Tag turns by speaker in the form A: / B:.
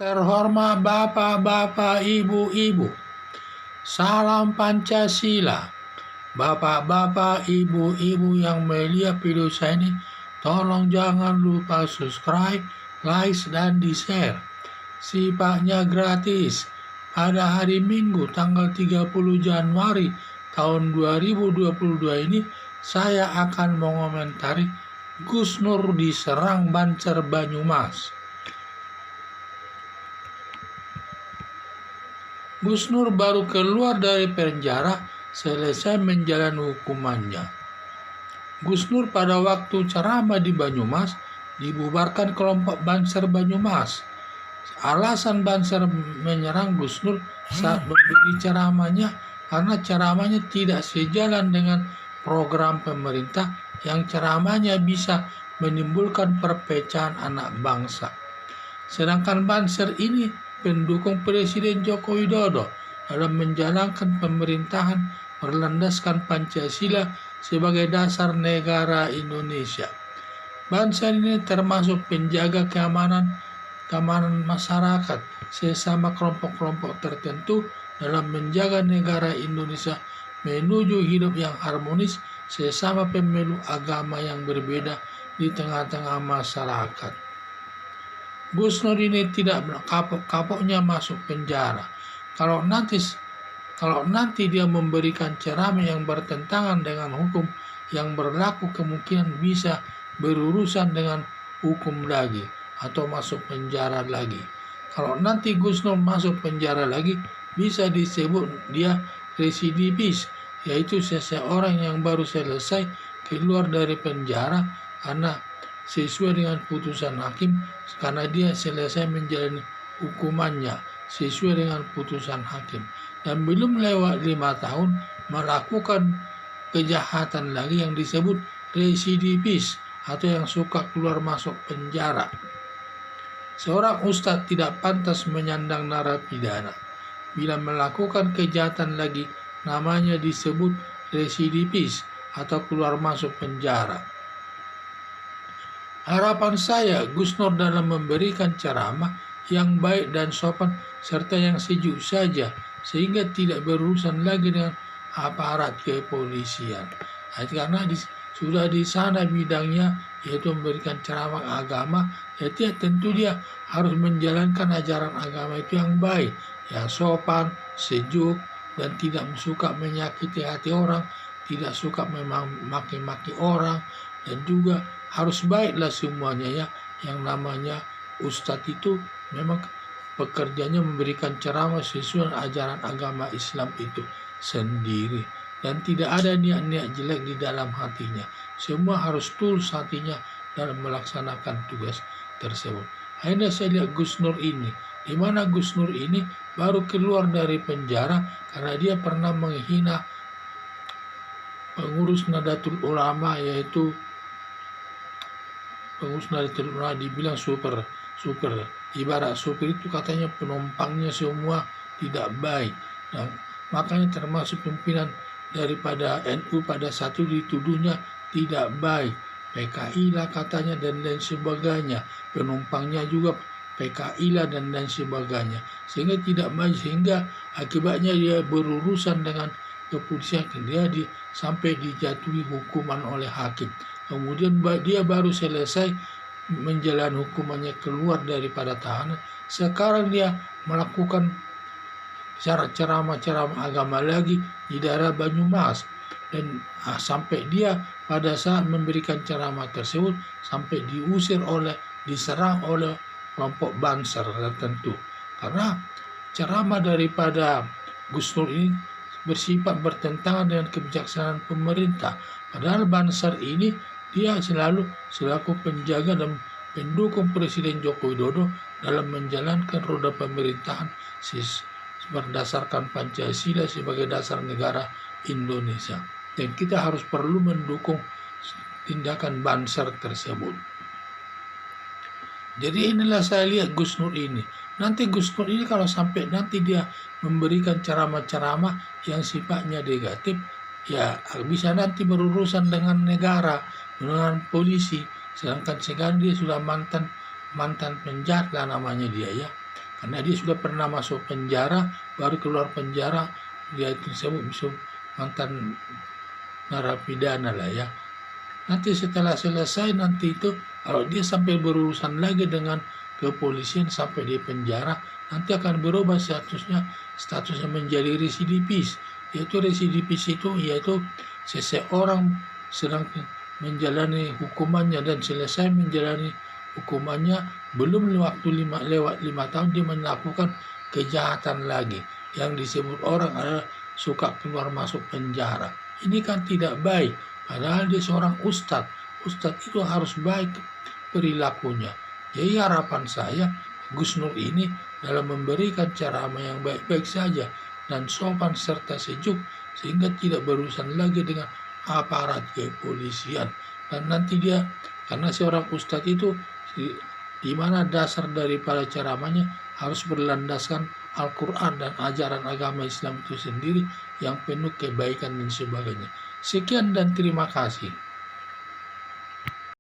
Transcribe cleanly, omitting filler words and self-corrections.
A: Terhormat Bapak-Bapak, Ibu-Ibu, salam Pancasila. Bapak-bapak, Ibu-Ibu yang melihat video saya ini, tolong jangan lupa subscribe, like, dan di-share. Sifatnya gratis. Pada hari Minggu tanggal 30 Januari tahun 2022 ini, saya akan mengomentari Gus Nur diserang Banser Banyumas. Gus Nur baru keluar dari penjara selesai menjalani hukumannya. Gus Nur pada waktu ceramah di Banyumas dibubarkan kelompok Banser Banyumas. Alasan Banser menyerang Gus Nur saat memberi ceramahnya karena ceramahnya tidak sejalan dengan program pemerintah yang ceramahnya bisa menimbulkan perpecahan anak bangsa. Sedangkan Banser ini pendukung Presiden Joko Widodo dalam menjalankan pemerintahan berlandaskan Pancasila sebagai dasar negara Indonesia. Banser ini termasuk penjaga keamanan masyarakat sesama kelompok-kelompok tertentu dalam menjaga negara Indonesia menuju hidup yang harmonis sesama pemeluk agama yang berbeda di tengah-tengah masyarakat. Gus Nur ini tidak kapok-kapoknya masuk penjara. Kalau nanti dia memberikan ceramah yang bertentangan dengan hukum yang berlaku, kemungkinan bisa berurusan dengan hukum lagi atau masuk penjara lagi. Kalau nanti Gus Nur masuk penjara lagi, bisa disebut dia residivis, yaitu seseorang yang baru selesai keluar dari penjara karena sesuai dengan putusan hakim, karena dia selesai menjalani hukumannya sesuai dengan putusan hakim dan belum lewat 5 tahun melakukan kejahatan lagi yang disebut residivis atau yang suka keluar masuk penjara. Seorang ustadz tidak pantas menyandang narapidana. Bila melakukan kejahatan lagi, namanya disebut residivis atau keluar masuk penjara. Harapan saya Gus Nur dalam memberikan ceramah yang baik dan sopan serta yang sejuk saja, sehingga tidak berurusan lagi dengan aparat kepolisian. Karena sudah di sana bidangnya yaitu memberikan ceramah agama, ya tentu dia harus menjalankan ajaran agama itu yang baik, yang sopan, sejuk, dan tidak suka menyakiti hati orang, tidak suka memaki-maki orang, dan juga harus baiklah semuanya ya. Yang namanya ustadz itu memang pekerjaannya memberikan ceramah sesuai ajaran agama Islam itu sendiri, dan tidak ada niat-niat jelek di dalam hatinya. Semua harus tulus hatinya dalam melaksanakan tugas tersebut. Akhirnya saya lihat Gus Nur ini, di mana Gus Nur ini baru keluar dari penjara karena dia pernah menghina pengurus Nahdlatul Ulama, yaitu pengurus Nahdlatul Ulama dibilang super. Ibarat supir itu katanya penumpangnya semua tidak baik. Nah, makanya termasuk pimpinan daripada NU pada satu dituduhnya tidak baik. PKI lah katanya dan lain sebagainya. Penumpangnya juga PKI lah dan lain sebagainya. Sehingga tidak baik, sehingga akibatnya dia berurusan dengan kepolisian, dia sampai dijatuhi hukuman oleh hakim. Kemudian dia baru selesai menjalani hukumannya keluar daripada tahanan. Sekarang dia melakukan ceramah-ceramah agama lagi di daerah Banyumas, dan sampai dia pada saat memberikan ceramah tersebut sampai diserang oleh kelompok Banser tertentu, karena ceramah daripada Gus Nur ini bersifat bertentangan dengan kebijaksanaan pemerintah. Padahal Banser ini dia selalu selaku penjaga dan pendukung Presiden Joko Widodo dalam menjalankan roda pemerintahan berdasarkan Pancasila sebagai dasar negara Indonesia. Dan kita harus perlu mendukung tindakan Banser tersebut. Jadi inilah saya lihat Gus Nur ini. Nanti Gus Nur ini kalau sampai nanti dia memberikan ceramah-ceramah yang sifatnya negatif, ya bisa nanti berurusan dengan negara, dengan polisi. Sedangkan sekarang dia sudah mantan penjahat lah namanya dia ya. karena dia sudah pernah masuk penjara, baru keluar penjara, dia itu disebut mantan narapidana lah ya. Nanti setelah selesai nanti itu, kalau dia sampai berurusan lagi dengan kepolisian sampai di penjara, nanti akan berubah statusnya menjadi residivis. Yaitu residivis itu yaitu seseorang sedang menjalani hukumannya dan selesai menjalani hukumannya, belum lewat 5 tahun dia melakukan kejahatan lagi, yang disebut orang adalah suka keluar masuk penjara. Ini kan tidak baik, padahal dia seorang ustadz. Ustadz itu harus baik perilakunya. Jadi harapan saya Gus Nur ini dalam memberikan ceramah yang baik-baik saja dan sopan serta sejuk, sehingga tidak berurusan lagi dengan aparat kepolisian. Dan nanti dia, karena seorang ustadz itu di mana dasar daripada ceramahnya harus berlandaskan Al-Quran dan ajaran agama Islam itu sendiri yang penuh kebaikan dan sebagainya. Sekian dan terima kasih.